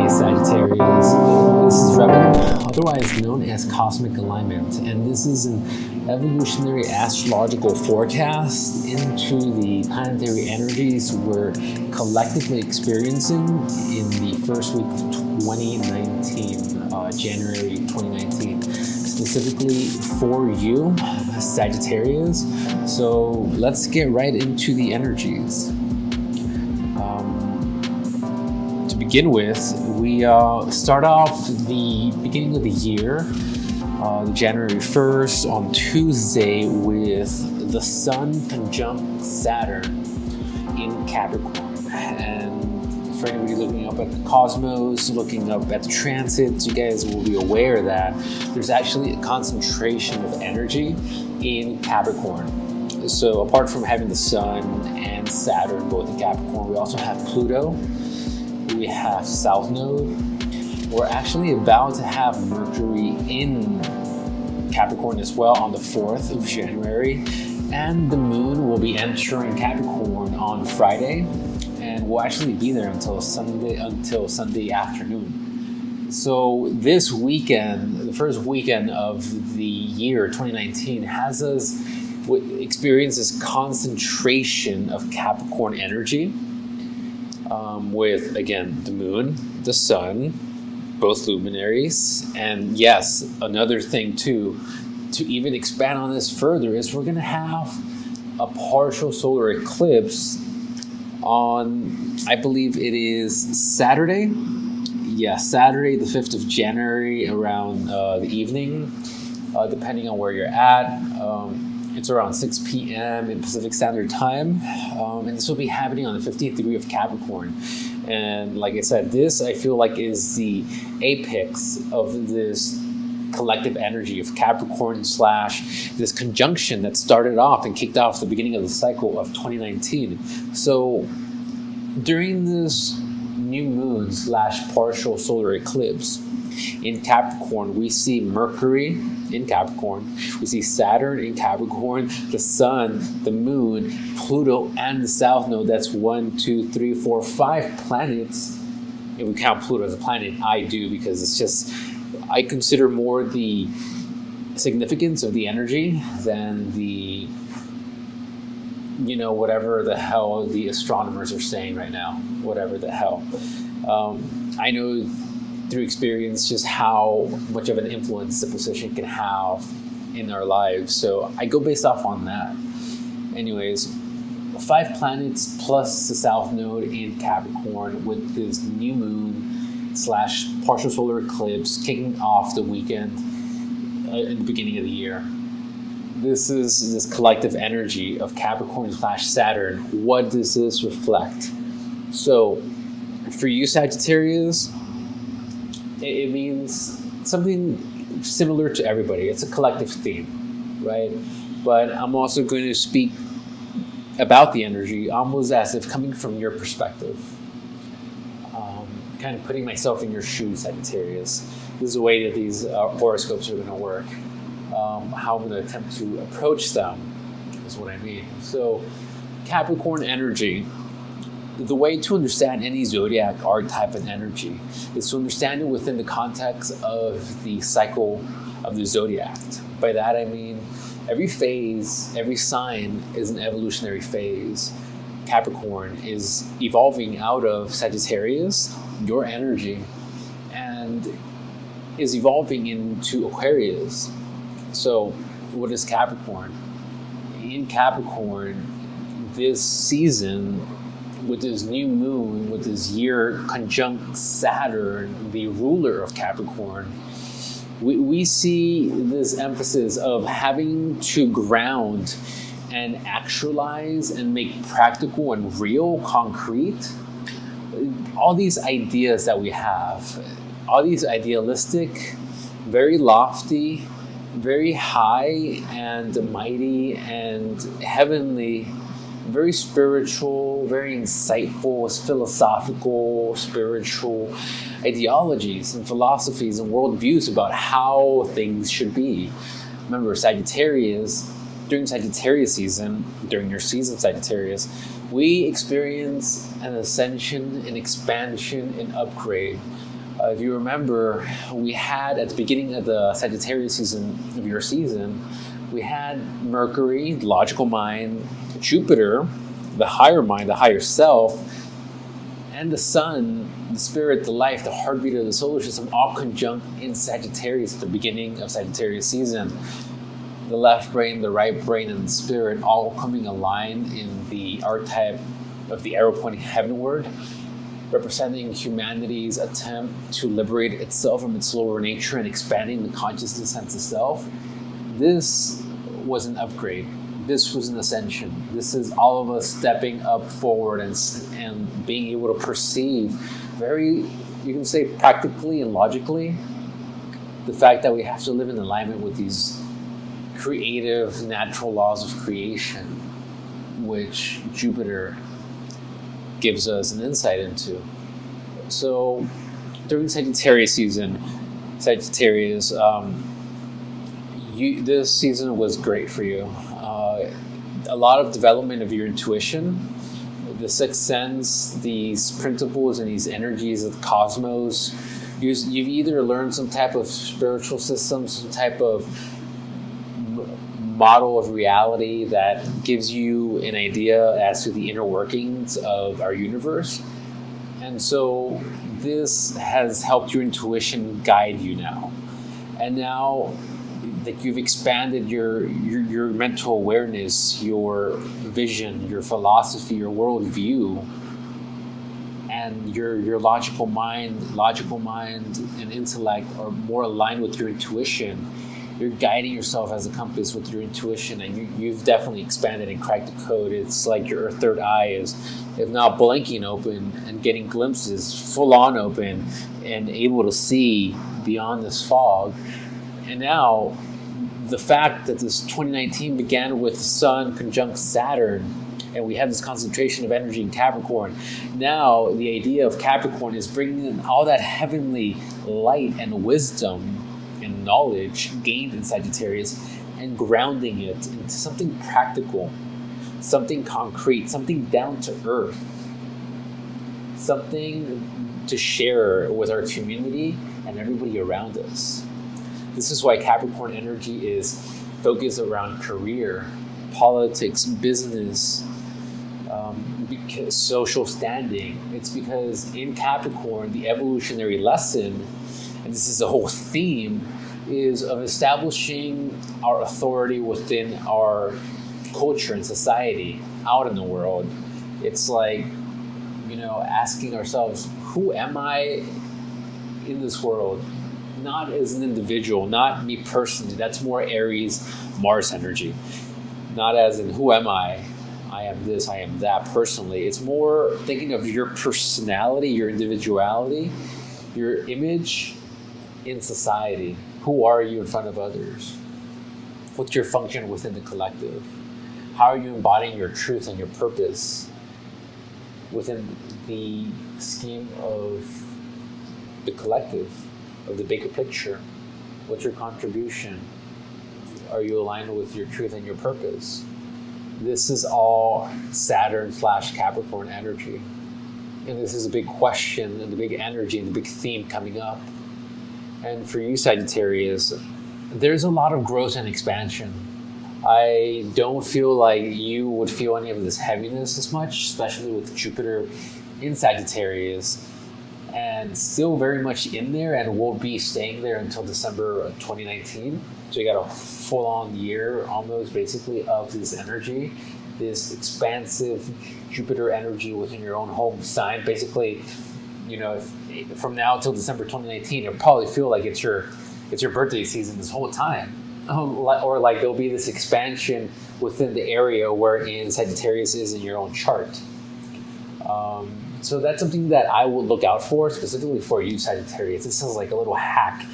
Hey Sagittarius, this is Revan, otherwise known as Cosmic Alignment, and this is an evolutionary astrological forecast into the planetary energies we're collectively experiencing in the first week of 2019, January 2019, specifically for you, Sagittarius. So let's get right into the energies. To begin with, we start off the beginning of the year, January 1st, on Tuesday, with the Sun conjunct Saturn in Capricorn. And for anybody looking up at the cosmos, looking up at the transits, you guys will be aware that there's actually a concentration of energy in Capricorn. So apart from having the Sun and Saturn both in Capricorn, we also have Pluto. We have South Node. We're actually about to have Mercury in Capricorn as well on the 4th of January. And the moon will be entering Capricorn on Friday. And we'll actually be there until Sunday afternoon. So this weekend, the first weekend of the year 2019, has us experience this concentration of Capricorn energy. With, again, the moon, the sun, both luminaries. And yes, another thing too, to even expand on this further, is we're going to have a partial solar eclipse on, I believe it is Saturday. Yeah, Saturday, the 5th of January, around the evening, depending on where you're at. It's around 6 p.m. in Pacific Standard Time, and this will be happening on the 15th degree of Capricorn. And like I said, this I feel like is the apex of this collective energy of Capricorn / this conjunction that started off and kicked off the beginning of the cycle of 2019. So during this new moon / partial solar eclipse in Capricorn, we see Mercury in Capricorn, we see Saturn in Capricorn, the Sun, the Moon, Pluto, and the South Node. That's 1, 2, 3, 4, 5 planets. If we count Pluto as a planet, I do, because it's just, I consider more the significance of the energy than the, whatever the hell the astronomers are saying right now, whatever the hell. I know through experience just how much of an influence the position can have in our lives. So I go based off on that. Anyways, 5 planets plus the South Node in Capricorn with this new moon / partial solar eclipse kicking off the weekend in the beginning of the year. This is this collective energy of Capricorn / Saturn. What does this reflect? So for you, Sagittarius, it means something similar to everybody. It's a collective theme, right? But I'm also going to speak about the energy almost as if coming from your perspective. Kind of putting myself in your shoes, Sagittarius. This is the way that these horoscopes are going to work. How I'm going to attempt to approach them is what I mean. So Capricorn energy. The way to understand any zodiac archetype and energy is to understand it within the context of the cycle of the zodiac. By that I mean every phase, every sign is an evolutionary phase. Capricorn is evolving out of Sagittarius, your energy, and is evolving into Aquarius. So what is Capricorn? In Capricorn, this season, with this new moon, with this year conjunct Saturn, the ruler of Capricorn, we see this emphasis of having to ground and actualize and make practical and real, concrete, all these ideas that we have, all these idealistic, very lofty, very high and mighty and heavenly, very spiritual, very insightful, philosophical, spiritual ideologies and philosophies and worldviews about how things should be. Remember, Sagittarius, during Sagittarius season, during your season Sagittarius, we experience an ascension, an expansion, an upgrade If you remember, we had at the beginning of the Sagittarius season, of your season, we had Mercury, the logical mind, Jupiter, the higher mind, the higher self, and the Sun, the spirit, the life, the heartbeat of the solar system, all conjunct in Sagittarius at the beginning of Sagittarius season. The left brain, the right brain, and the spirit all coming aligned in the archetype of the arrow pointing heavenward, representing humanity's attempt to liberate itself from its lower nature and expanding the consciousness sense of self. This was an upgrade. This was an ascension. This is all of us stepping up forward and being able to perceive very, you can say practically and logically, the fact that we have to live in alignment with these creative, natural laws of creation, which Jupiter gives us an insight into. So during Sagittarius season, Sagittarius, this season was great for you. A lot of development of your intuition, the sixth sense, these principles and these energies of the cosmos. You've either learned some type of spiritual system, some type of model of reality that gives you an idea as to the inner workings of our universe. And so this has helped your intuition guide you now. And now that you've expanded your mental awareness, your vision, your philosophy, your worldview, and your logical mind and intellect are more aligned with your intuition. You're guiding yourself as a compass with your intuition, and you've definitely expanded and cracked the code. It's like your third eye is, if not blinking open and getting glimpses, full on open, and able to see beyond this fog. And now, the fact that this 2019 began with the Sun conjunct Saturn, and we have this concentration of energy in Capricorn. Now, the idea of Capricorn is bringing in all that heavenly light and wisdom and knowledge gained in Sagittarius and grounding it into something practical, something concrete, something down to earth, something to share with our community and everybody around us. This is why Capricorn energy is focused around career, politics, business, because social standing. It's because in Capricorn, the evolutionary lesson, and this is the whole theme, is of establishing our authority within our culture and society out in the world. It's like, asking ourselves, who am I in this world? Not as an individual, not me personally. That's more Aries, Mars energy. Not as in who am I? I am this, I am that personally. It's more thinking of your personality, your individuality, your image in society. Who are you in front of others? What's your function within the collective? How are you embodying your truth and your purpose within the scheme of the collective, of the bigger picture? What's your contribution? Are you aligned with your truth and your purpose? This is all Saturn/Capricorn energy. And this is a big question and the big energy and the big theme coming up. And for you, Sagittarius, there's a lot of growth and expansion. I don't feel like you would feel any of this heaviness as much, especially with Jupiter in Sagittarius, and still very much in there, and will be staying there until December of 2019. So you got a full-on year almost, basically, of this energy, this expansive Jupiter energy within your own home sign. Basically, if, from now till December 2019, you'll probably feel like it's your birthday season this whole time. Or like there'll be this expansion within the area wherein Sagittarius is in your own chart. So that's something that I would look out for, specifically for you, Sagittarius. This is like a little hack,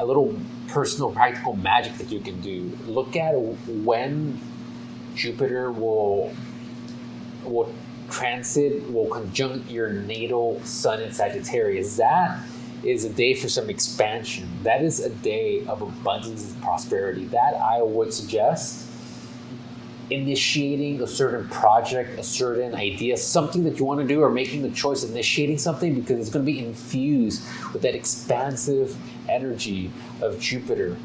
a little personal, practical magic that you can do. Look at when Jupiter will conjunct your natal Sun in Sagittarius. That is a day for some expansion. That is a day of abundance and prosperity. That I would suggest initiating a certain project, a certain idea, something that you want to do, or making the choice of initiating something, because it's going to be infused with that expansive energy of Jupiter,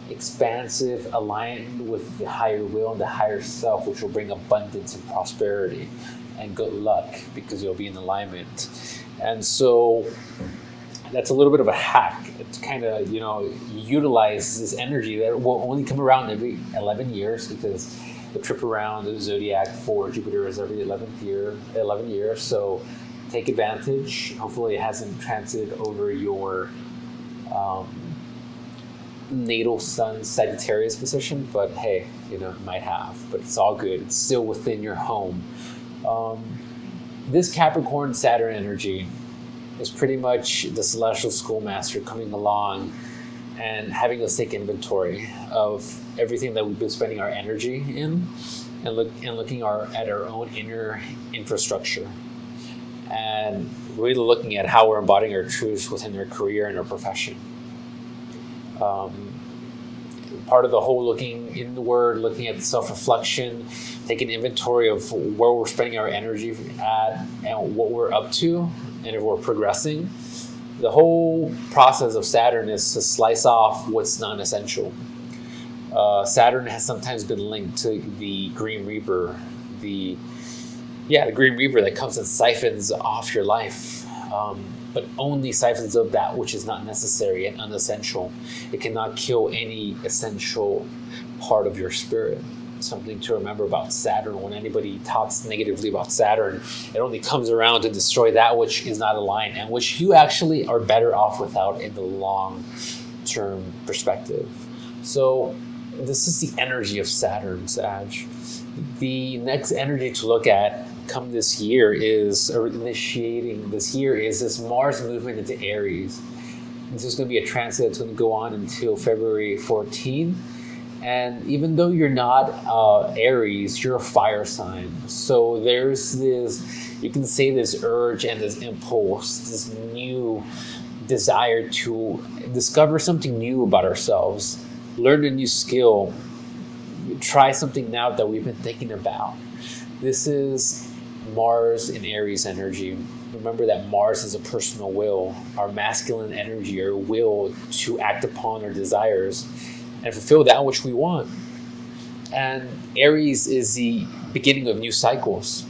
expansive, aligned with the higher will and the higher self, which will bring abundance and prosperity and good luck, because you'll be in alignment. And so that's a little bit of a hack to kind of, utilize this energy that will only come around every 11 years, because the trip around the zodiac for Jupiter is every 11 years. So take advantage. Hopefully it hasn't transited over your natal sun Sagittarius position, but hey, it might have, but it's all good. It's still within your home. This Capricorn Saturn energy is pretty much the celestial schoolmaster coming along and having us take inventory of everything that we've been spending our energy in, and looking at our own inner infrastructure, and really looking at how we're embodying our truths within our career and our profession. Part of the whole looking inward, looking at the self-reflection, taking inventory of where we're spending our energy at and what we're up to, and if we're progressing. The whole process of Saturn is to slice off what's non-essential. Saturn has sometimes been linked to the Green Reaper, the Green Reaper that comes and siphons off your life, but only siphons of that which is not necessary and unessential. It cannot kill any essential part of your spirit. Something to remember about Saturn. When anybody talks negatively about Saturn, it only comes around to destroy that which is not aligned, and which you actually are better off without in the long-term perspective. So this is the energy of Saturn, Sag. The next energy to look at come this year is, or initiating this year, is this Mars movement into Aries. This is going to be a transit that's going to go on until February 14th. And even though you're not Aries, you're a fire sign. So there's this, you can say this urge and this impulse, this new desire to discover something new about ourselves, learn a new skill, try something out that we've been thinking about. This is Mars in Aries energy. Remember that Mars is a personal will, our masculine energy, our will to act upon our desires and fulfill that which we want. And Aries is the beginning of new cycles.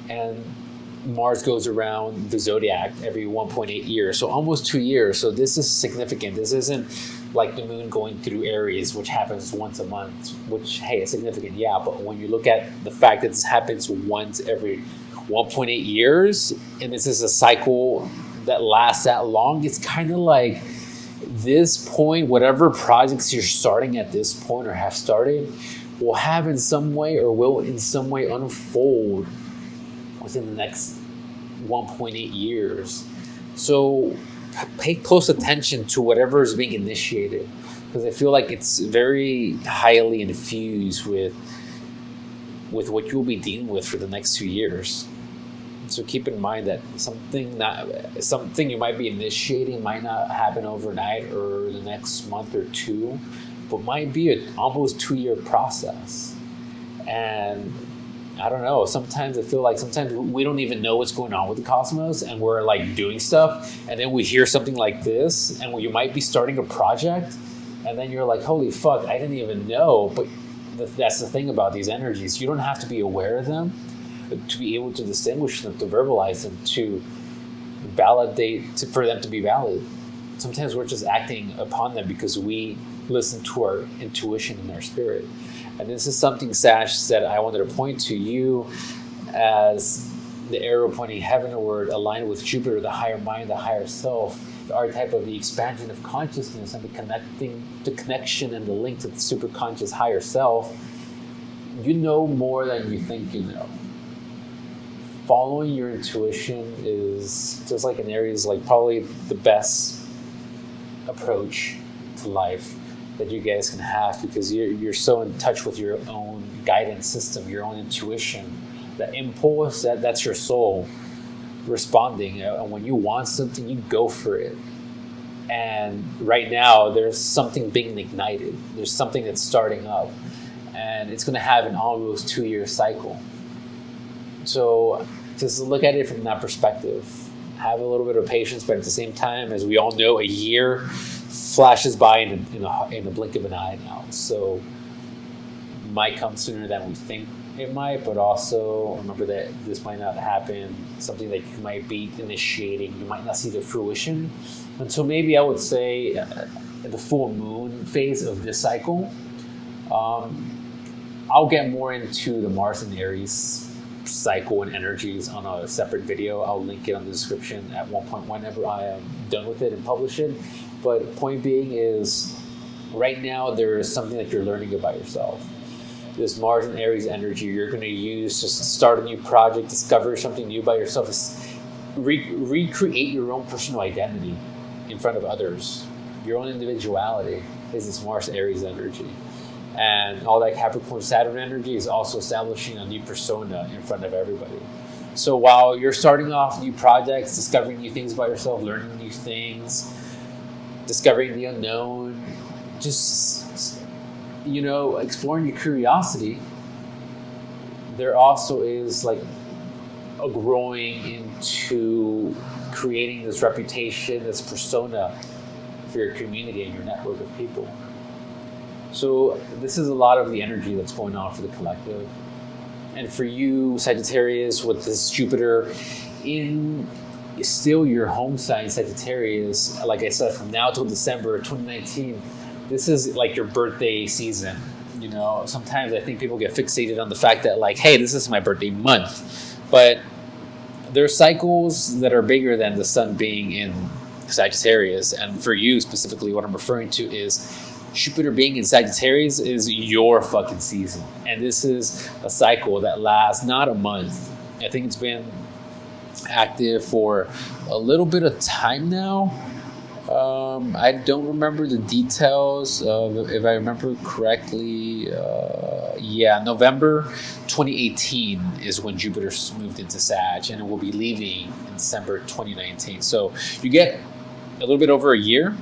And Mars goes around the zodiac every 1.8 years, so almost 2 years. So this is significant. This isn't like the moon going through Aries, which happens once a month, which, hey, it's significant, yeah. But when you look at the fact that this happens once every 1.8 years, and this is a cycle that lasts that long, it's kind of like this point, whatever projects you're starting at this point or have started, will have in some way, or will in some way unfold within the next 1.8 years. So pay close attention to whatever is being initiated, because I feel like it's very highly infused with what you'll be dealing with for the next 2 years. So keep in mind that something you might be initiating might not happen overnight or the next month or two, but might be an almost 2-year process. And I don't know, sometimes I feel like sometimes we don't even know what's going on with the cosmos, and we're like doing stuff, and then we hear something like this, and you might be starting a project, and then you're like, holy fuck, I didn't even know. But that's the thing about these energies. You don't have to be aware of them to be able to distinguish them, to verbalize them, to validate, for them to be valid. Sometimes we're just acting upon them because we listen to our intuition and our spirit. And this is something, Sash, that I wanted to point to you as the arrow pointing heavenward, aligned with Jupiter, the higher mind, the higher self, the archetype of the expansion of consciousness and the connection and the link to the superconscious higher self. You know more than you think you know. Following your intuition is, just like in Aries, like probably the best approach to life that you guys can have, because you're so in touch with your own guidance system, your own intuition, that impulse, that's your soul responding. And when you want something, you go for it. And right now, there's something being ignited. There's something that's starting up. and it's going to have an almost 2-year cycle. So just look at it from that perspective. Have a little bit of patience, but at the same time, as we all know, a year flashes by in the blink of an eye now. So it might come sooner than we think it might, but also remember that this might not happen. Something that you might be initiating, you might not see the fruition until maybe, I would say, the full moon phase of this cycle. I'll get more into the Mars and Aries cycle and energies on a separate video. I'll link it on the description at one point whenever I am done with it and publish it. But point being is, right now there is something that you're learning about yourself. This Mars and Aries energy you're going to use to start a new project, discover something new about yourself, recreate your own personal identity in front of others. Your own individuality is this Mars Aries energy. And all that Capricorn Saturn energy is also establishing a new persona in front of everybody. So while you're starting off new projects, discovering new things about yourself, learning new things, discovering the unknown, just, exploring your curiosity, there also is like a growing into creating this reputation, this persona for your community and your network of people. So this is a lot of the energy that's going on for the collective. And for you, Sagittarius, with this Jupiter in still your home sign, Sagittarius, like I said, from now till December 2019, this is like your birthday season. Sometimes I think people get fixated on the fact that, like, hey, this is my birthday month. But there are cycles that are bigger than the sun being in Sagittarius. And for you specifically, what I'm referring to is Jupiter being in Sagittarius is your fucking season. And this is a cycle that lasts not a month. I think it's been active for a little bit of time now. I don't remember the details of, if I remember correctly, November 2018 is when Jupiter moved into Sag, and it will be leaving in December 2019. So you get a little bit over a year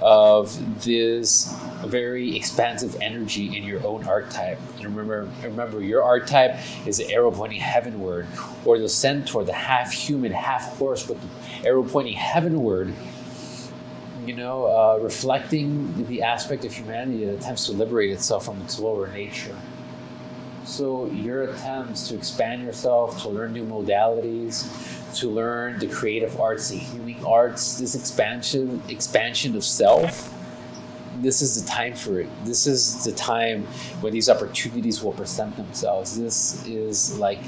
of this very expansive energy in your own archetype. And remember, your archetype is the arrow pointing heavenward, or the centaur, the half human, half horse, with the arrow pointing heavenward, reflecting the aspect of humanity that attempts to liberate itself from its lower nature. So your attempts to expand yourself, to learn new modalities, to learn the creative arts, the healing arts, this expansion of self, this is the time for it. This is the time when these opportunities will present themselves. This is like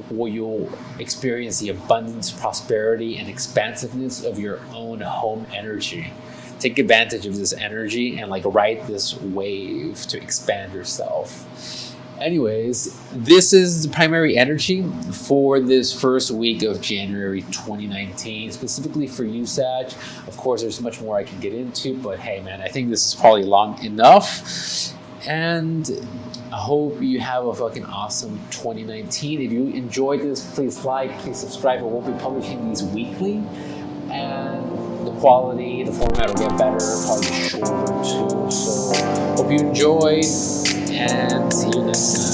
where you'll experience the abundance, prosperity, and expansiveness of your own home energy. Take advantage of this energy and ride this wave to expand yourself. Anyways, this is the primary energy for this first week of January 2019, specifically for you, Sag. Of course, there's much more I can get into, but hey, man, I think this is probably long enough. And I hope you have a fucking awesome 2019. If you enjoyed this, please like, please subscribe. We'll be publishing these weekly. And the quality, the format will get better, probably shorter too. So hope you enjoyed, and see you next time.